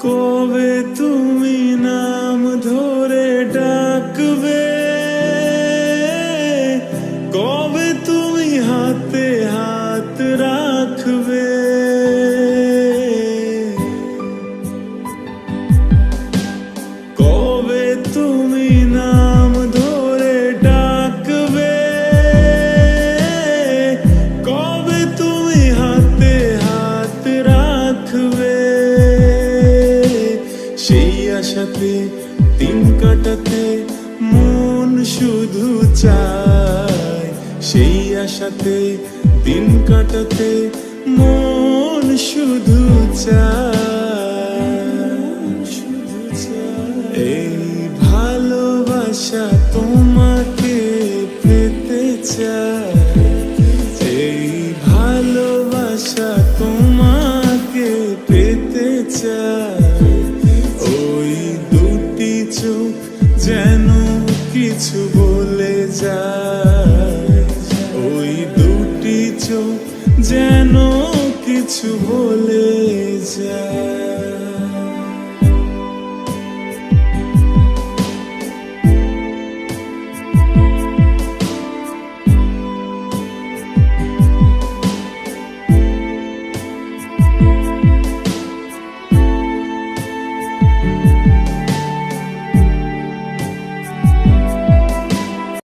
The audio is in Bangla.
কবে তুমি নাম ধরে ডাকবে, কবে তুমি হাতে হাত রাখবে, কবে তুমি নাম ধরে ডাকবে, কবে তুমি হাতে হাত রাখবে। সেই আশাতে দিন কাটাতে মন শুধু চায়, সেই আশাতে দিন কাটাতে মন শুধু চায়। এই ভালোবাসা তোমাকে পেতে চায়, এই ভালোবাসা তোমাকে পেতে চায়। ওই দুটি চোখ যেন কিছু বলে যায়, ওই দুটি চোখ যেন কিছু বলে যায়।